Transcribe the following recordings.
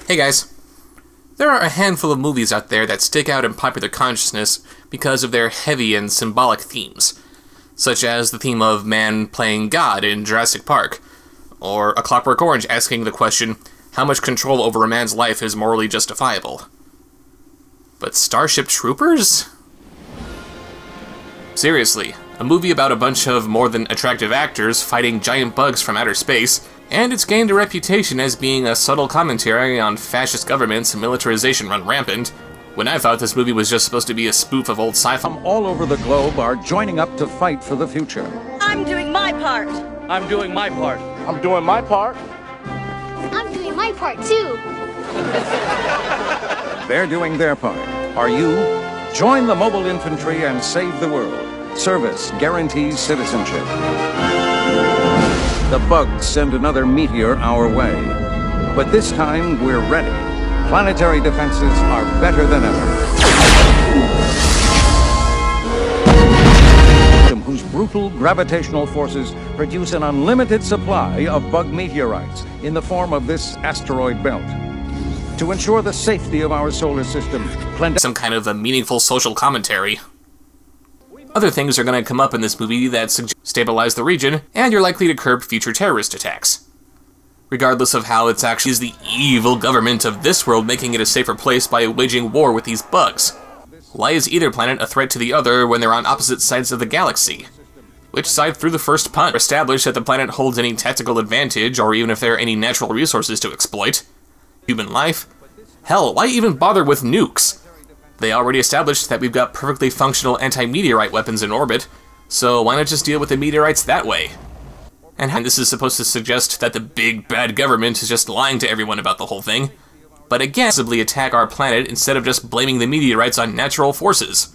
Hey guys. There are a handful of movies out there that stick out in popular consciousness because of their heavy and symbolic themes, such as the theme of man playing God in Jurassic Park, or A Clockwork Orange asking the question, how much control over a man's life is morally justifiable? But Starship Troopers? Seriously, a movie about a bunch of more than attractive actors fighting giant bugs from outer space, and it's gained a reputation as being a subtle commentary on fascist governments and militarization run rampant, when I thought this movie was just supposed to be a spoof of old sci-fi. From all over the globe are joining up to fight for the future. I'm doing my part. I'm doing my part. I'm doing my part. I'm doing my part too. They're doing their part. Are you? Join the mobile infantry and save the world. Service guarantees citizenship. The bugs send another meteor our way. But this time, we're ready. Planetary defenses are better than ever. Whose brutal gravitational forces produce an unlimited supply of bug meteorites in the form of this asteroid belt. To ensure the safety of our solar system, some kind of a meaningful social commentary. Other things are going to come up in this movie that stabilize the region, and you're likely to curb future terrorist attacks. Regardless of how it's actually the evil government of this world making it a safer place by waging war with these bugs. Why is either planet a threat to the other when they're on opposite sides of the galaxy? Which side threw the first punch? Establish that the planet holds any tactical advantage, or even if there are any natural resources to exploit. Human life? Hell, why even bother with nukes? They already established that we've got perfectly functional anti-meteorite weapons in orbit, so why not just deal with the meteorites that way? And this is supposed to suggest that the big bad government is just lying to everyone about the whole thing, but again, possibly attack our planet instead of just blaming the meteorites on natural forces.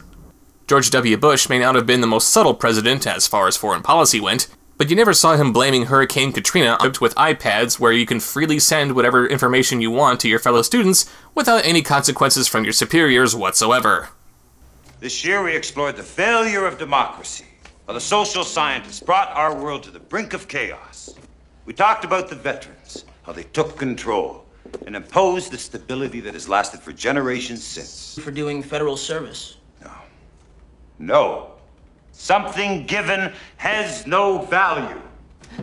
George W. Bush may not have been the most subtle president as far as foreign policy went, but you never saw him blaming Hurricane Katrina equipped with iPads where you can freely send whatever information you want to your fellow students without any consequences from your superiors whatsoever. This year we explored the failure of democracy, how the social scientists brought our world to the brink of chaos. We talked about the veterans, how they took control and imposed the stability that has lasted for generations since. For doing federal service. No. Something given has no value.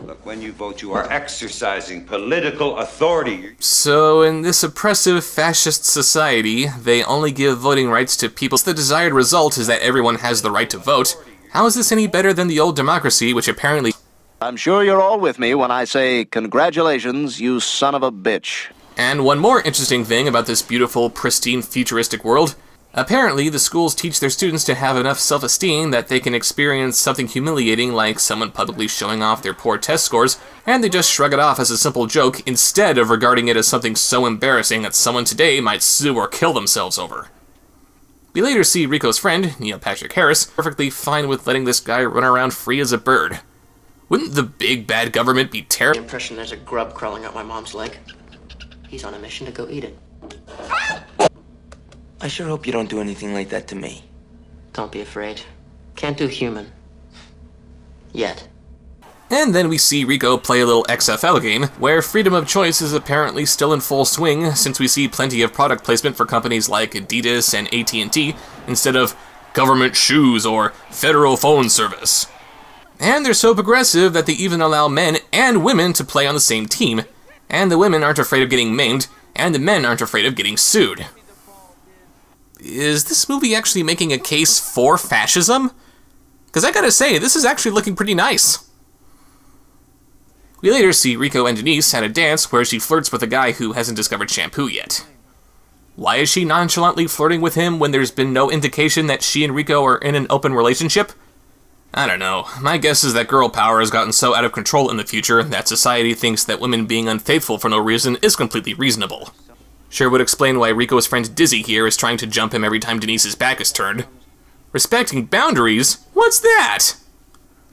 Look, when you vote, you are exercising political authority. So, in this oppressive fascist society, they only give voting rights to people. The desired result is that everyone has the right to vote. How is this any better than the old democracy, which apparently... I'm sure you're all with me when I say, congratulations, you son of a bitch. And one more interesting thing about this beautiful, pristine, futuristic world. Apparently, the schools teach their students to have enough self-esteem that they can experience something humiliating like someone publicly showing off their poor test scores, and they just shrug it off as a simple joke instead of regarding it as something so embarrassing that someone today might sue or kill themselves over. We later see Rico's friend, Neil Patrick Harris, perfectly fine with letting this guy run around free as a bird. Wouldn't the big bad government be terrible? The impression there's a grub crawling up my mom's leg. He's on a mission to go eat it. I sure hope you don't do anything like that to me. Don't be afraid. Can't do human. Yet. And then we see Rico play a little XFL game, where freedom of choice is apparently still in full swing, since we see plenty of product placement for companies like Adidas and AT&T, instead of government shoes or federal phone service. And they're so progressive that they even allow men and women to play on the same team, and the women aren't afraid of getting maimed, and the men aren't afraid of getting sued. Is this movie actually making a case for fascism? Because I gotta say, this is actually looking pretty nice. We later see Rico and Denise at a dance where she flirts with a guy who hasn't discovered shampoo yet. Why is she nonchalantly flirting with him when there's been no indication that she and Rico are in an open relationship? I don't know. My guess is that girl power has gotten so out of control in the future that society thinks that women being unfaithful for no reason is completely reasonable. Sure would explain why Rico's friend Dizzy here is trying to jump him every time Denise's back is turned. Respecting boundaries? What's that?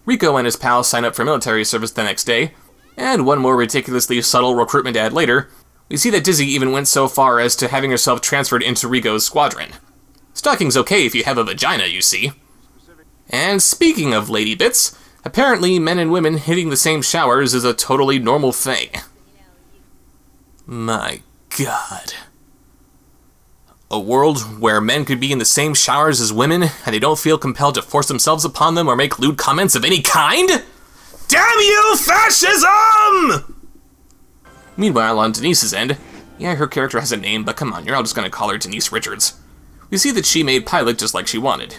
Rico and his pals sign up for military service the next day, and one more ridiculously subtle recruitment ad later, we see that Dizzy even went so far as to having herself transferred into Rico's squadron. Stalking's okay if you have a vagina, you see. And speaking of lady bits, apparently men and women hitting the same showers is a totally normal thing. My God. A world where men could be in the same showers as women, and they don't feel compelled to force themselves upon them or make lewd comments of any kind? Damn you, fascism! Meanwhile, on Denise's end, yeah, her character has a name, but come on, you're all just gonna call her Denise Richards. We see that she made Pilot just like she wanted.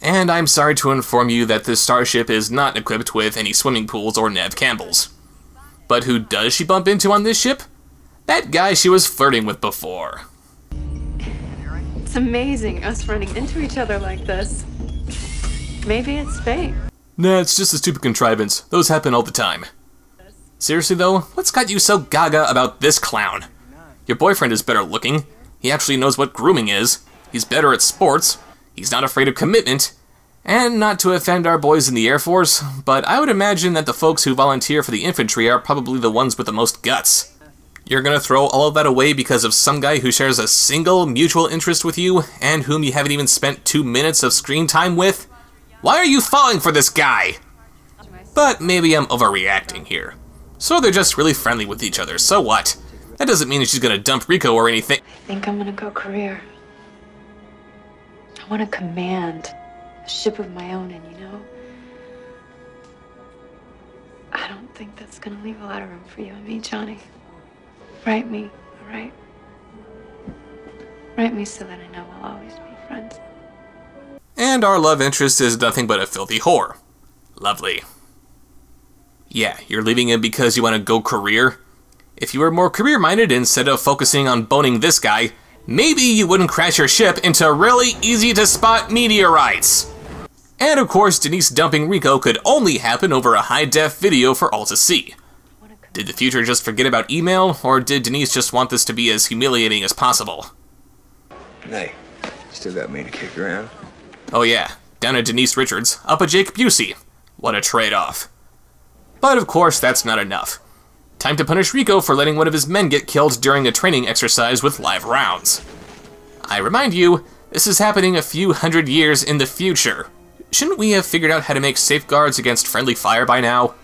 And I'm sorry to inform you that this starship is not equipped with any swimming pools or Nev Campbells. But who does she bump into on this ship? That guy she was flirting with before. It's amazing, us running into each other like this. Maybe it's fate. Nah, it's just a stupid contrivance. Those happen all the time. Seriously though, what's got you so gaga about this clown? Your boyfriend is better looking. He actually knows what grooming is. He's better at sports. He's not afraid of commitment. And not to offend our boys in the Air Force, but I would imagine that the folks who volunteer for the infantry are probably the ones with the most guts. You're gonna throw all of that away because of some guy who shares a single mutual interest with you, and whom you haven't even spent 2 minutes of screen time with? Why are you falling for this guy? But maybe I'm overreacting here. So they're just really friendly with each other, so what? That doesn't mean she's gonna dump Rico or anything. I think I'm gonna go career. I want to command a ship of my own, and you know, I don't think that's gonna leave a lot of room for you and me, Johnny. Write me, all right? Write me so that I know we'll always be friends. And our love interest is nothing but a filthy whore. Lovely. Yeah, you're leaving him because you want to go career? If you were more career-minded instead of focusing on boning this guy, maybe you wouldn't crash your ship into really easy-to-spot meteorites. And of course, Denise dumping Rico could only happen over a high-def video for all to see. Did the future just forget about email, or did Denise just want this to be as humiliating as possible? Hey, still got me to kick around. Oh yeah, down a Denise Richards, up a Jake Busey. What a trade-off. But of course, that's not enough. Time to punish Rico for letting one of his men get killed during a training exercise with live rounds. I remind you, this is happening a few hundred years in the future. Shouldn't we have figured out how to make safeguards against friendly fire by now?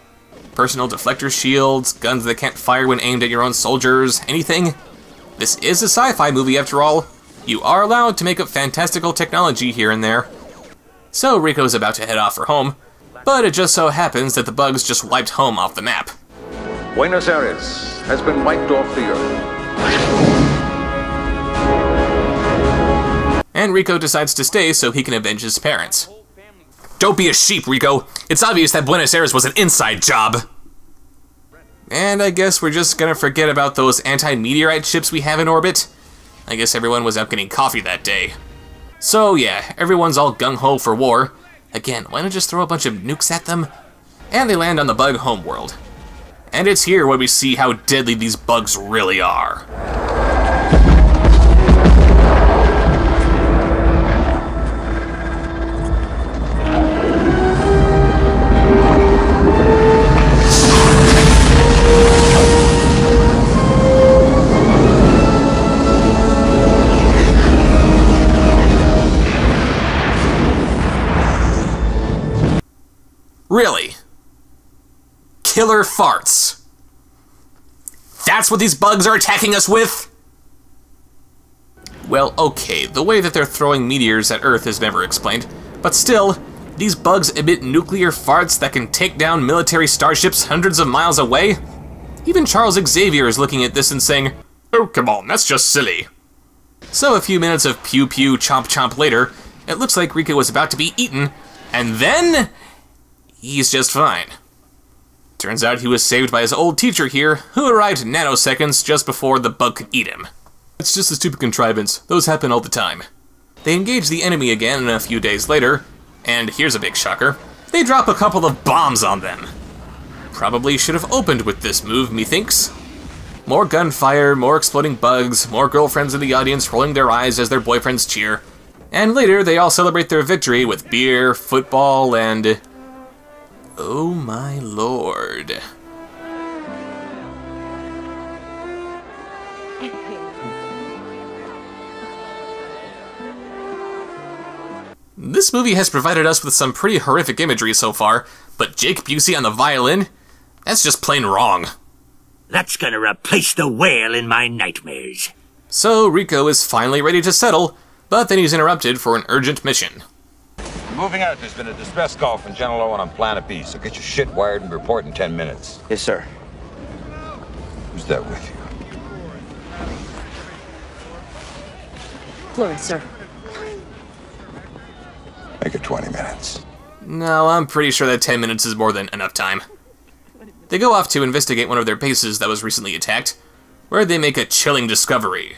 Personal deflector shields, guns that can't fire when aimed at your own soldiers, anything? This is a sci-fi movie after all. You are allowed to make up fantastical technology here and there. So Rico's about to head off for home, but it just so happens that the bugs just wiped home off the map. Buenos Aires has been wiped off the Earth. And Rico decides to stay so he can avenge his parents. Don't be a sheep, Rico. It's obvious that Buenos Aires was an inside job. And I guess we're just gonna forget about those anti-meteorite ships we have in orbit. I guess everyone was out getting coffee that day. So yeah, everyone's all gung-ho for war. Again, why not just throw a bunch of nukes at them? And they land on the bug homeworld. And it's here where we see how deadly these bugs really are. Really? Killer farts. That's what these bugs are attacking us with? Well, okay, the way that they're throwing meteors at Earth is never explained, but still, these bugs emit nuclear farts that can take down military starships hundreds of miles away? Even Charles Xavier is looking at this and saying, "Oh, come on, that's just silly." So a few minutes of pew-pew chomp-chomp later, it looks like Rico was about to be eaten, and then he's just fine. Turns out he was saved by his old teacher here, who arrived nanoseconds just before the bug could eat him. It's just a stupid contrivance. Those happen all the time. They engage the enemy again a few days later, and here's a big shocker. They drop a couple of bombs on them. Probably should have opened with this move, methinks. More gunfire, more exploding bugs, more girlfriends in the audience rolling their eyes as their boyfriends cheer. And later, they all celebrate their victory with beer, football, and... oh my lord. This movie has provided us with some pretty horrific imagery so far, but Jake Busey on the violin? That's just plain wrong. That's gonna replace the whale in my nightmares. So Rico is finally ready to settle, but then he's interrupted for an urgent mission. Moving out, there's been a distress call from General Owen on Planet B, so get your shit wired and report in 10 minutes. Yes, sir. Who's that with you? Florence, sir. Make it 20 minutes. No, I'm pretty sure that 10 minutes is more than enough time. They go off to investigate one of their bases that was recently attacked, where they make a chilling discovery.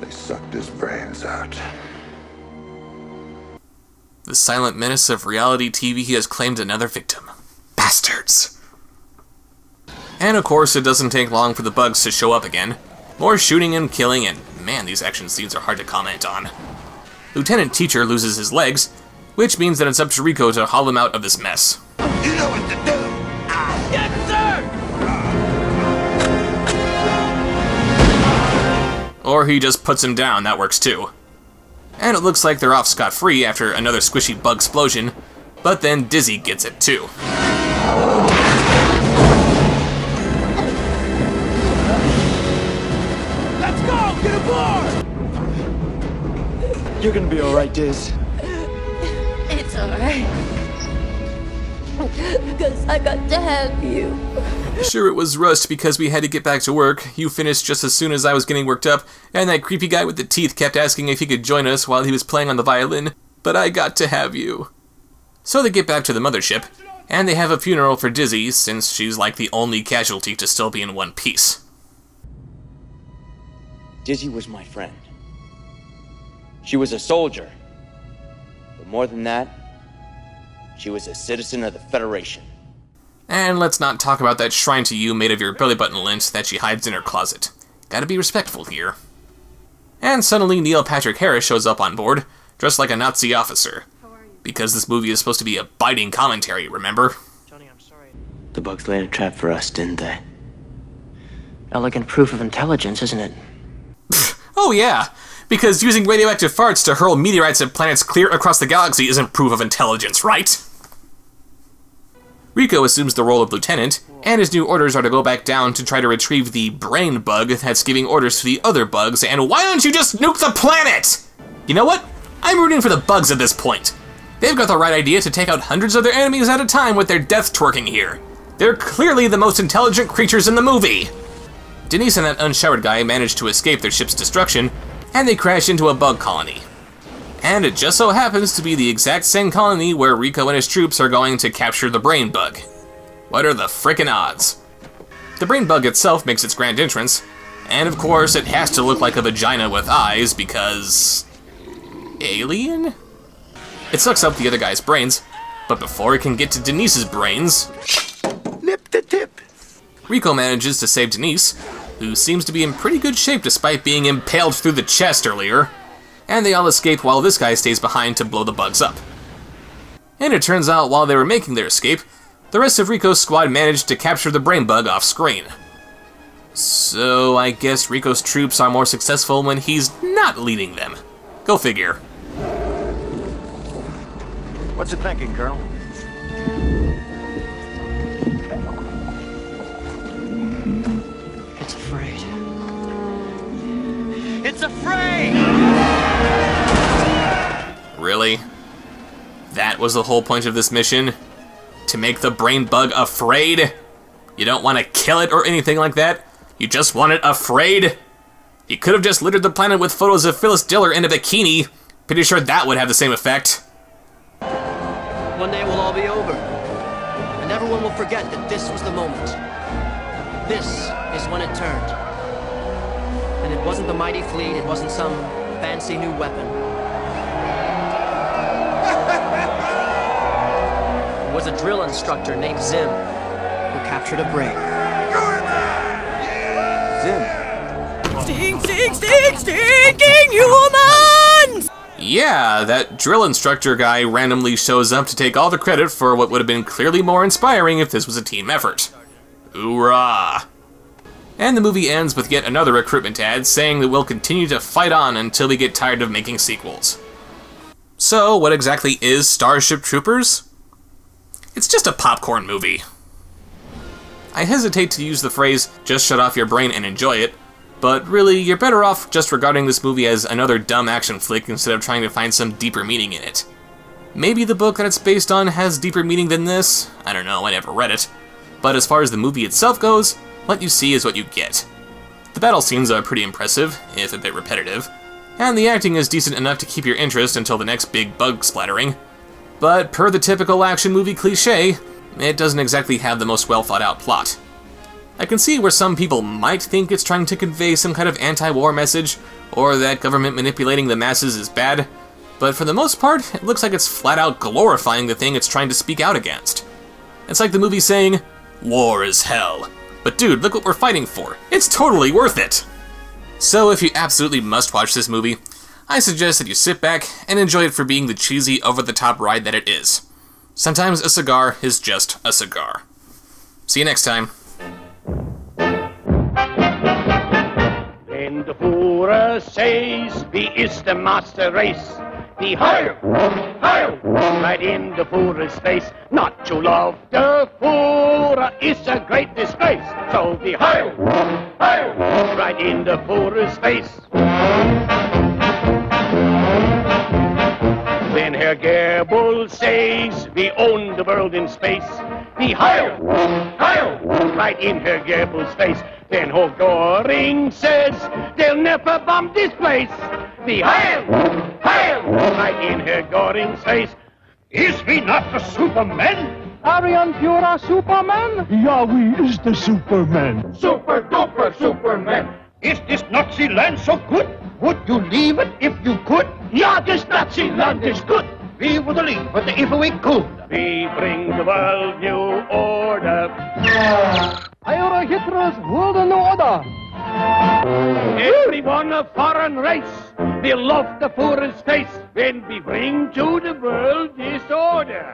They sucked his brains out. The silent menace of reality TV has claimed another victim. Bastards! And of course, it doesn't take long for the bugs to show up again. More shooting and killing, and man, these action scenes are hard to comment on. Lieutenant Teacher loses his legs, which means that it's up to Rico to haul him out of this mess. You know what to do! Yes, sir! Or he just puts him down, that works too. And it looks like they're off scot-free after another squishy bug explosion, but then Dizzy gets it too. Let's go! Get aboard! You're gonna be alright, Diz. It's alright. Because I got to have you. Sure, it was rushed because we had to get back to work. You finished just as soon as I was getting worked up, and that creepy guy with the teeth kept asking if he could join us while he was playing on the violin, but I got to have you. So they get back to the mothership, and they have a funeral for Dizzy, since she's like the only casualty to still be in one piece. Dizzy was my friend. She was a soldier. But more than that, she was a citizen of the Federation. And let's not talk about that shrine to you made of your belly button lint that she hides in her closet. Gotta be respectful here. And suddenly Neil Patrick Harris shows up on board, dressed like a Nazi officer. Because this movie is supposed to be a biting commentary, remember? Johnny, I'm sorry. The bugs laid a trap for us, didn't they? Elegant proof of intelligence, isn't it? Oh yeah, because using radioactive farts to hurl meteorites at planets clear across the galaxy isn't proof of intelligence, right? Rico assumes the role of lieutenant, and his new orders are to go back down to try to retrieve the brain bug that's giving orders to the other bugs, and why don't you just nuke the planet? You know what? I'm rooting for the bugs at this point. They've got the right idea to take out hundreds of their enemies at a time with their death twerking here. They're clearly the most intelligent creatures in the movie. Denise and that unshowered guy manage to escape their ship's destruction, and they crash into a bug colony. And it just so happens to be the exact same colony where Rico and his troops are going to capture the brain bug. What are the frickin' odds? The brain bug itself makes its grand entrance, and of course it has to look like a vagina with eyes because... alien? It sucks up the other guy's brains, but before it can get to Denise's brains... Nip the tip! Rico manages to save Denise, who seems to be in pretty good shape despite being impaled through the chest earlier, and they all escape while this guy stays behind to blow the bugs up. And it turns out while they were making their escape, the rest of Rico's squad managed to capture the brain bug off screen. So I guess Rico's troops are more successful when he's not leading them. Go figure. What's it thinking, Colonel? It's afraid. It's afraid! Really? That was the whole point of this mission? To make the brain bug afraid? You don't want to kill it or anything like that? You just want it afraid? You could have just littered the planet with photos of Phyllis Diller in a bikini. Pretty sure that would have the same effect. One day it will all be over. And everyone will forget that this was the moment. This is when it turned. And it wasn't the mighty fleet, it wasn't some fancy new weapon. It was a drill instructor named Zim who captured a brain. Zim. Stinking humans! Yeah, that drill instructor guy randomly shows up to take all the credit for what would have been clearly more inspiring if this was a team effort. Hoorah! And the movie ends with yet another recruitment ad saying that we'll continue to fight on until we get tired of making sequels. So, what exactly is Starship Troopers? It's just a popcorn movie. I hesitate to use the phrase, just shut off your brain and enjoy it, but really, you're better off just regarding this movie as another dumb action flick instead of trying to find some deeper meaning in it. Maybe the book that it's based on has deeper meaning than this, I don't know, I never read it. But as far as the movie itself goes, what you see is what you get. The battle scenes are pretty impressive, if a bit repetitive, and the acting is decent enough to keep your interest until the next big bug splattering. But per the typical action movie cliché, it doesn't exactly have the most well thought out plot. I can see where some people might think it's trying to convey some kind of anti-war message, or that government manipulating the masses is bad, but for the most part, it looks like it's flat out glorifying the thing it's trying to speak out against. It's like the movie saying, war is hell. But dude, look what we're fighting for. It's totally worth it! So if you absolutely must watch this movie, I suggest that you sit back and enjoy it for being the cheesy, over-the-top ride that it is. Sometimes a cigar is just a cigar. See you next time. When the Führer says, "Wie ist the master race?" The Heil, Heil, right in the Führer's face. Not to love the Führer is a great disgrace. So the Heil, Heil, right in the Führer's face. When Herr Goebbels says, "We own the world in space," the Heil, Heil, right in Herr Goebbels' face. Then Herr Göring says, "They'll never bomb this place." The Heil, Heil, right in Herr Göring's face. Is we not the Superman? Arian Führer Superman? Ja, we is the Superman. Super duper Superman. Is this Nazi land so good? Would you leave it if you could? Ja, this Nazi land is good. We would leave it if we could. We bring the world new order. Eure Hitler's world new order. Everyone a foreign race will love the Führer's face when we bring to the world disorder.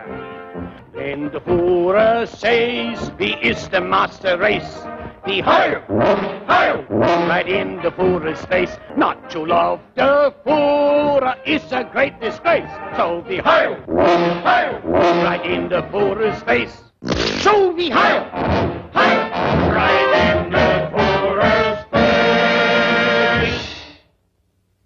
When the Führer says, "Wie ist the master race?" The Heil, Heil, right in the Führer's face. Not to love the Führer is a great disgrace. So the Heil, Heil, right in the Führer's face. So the Heil.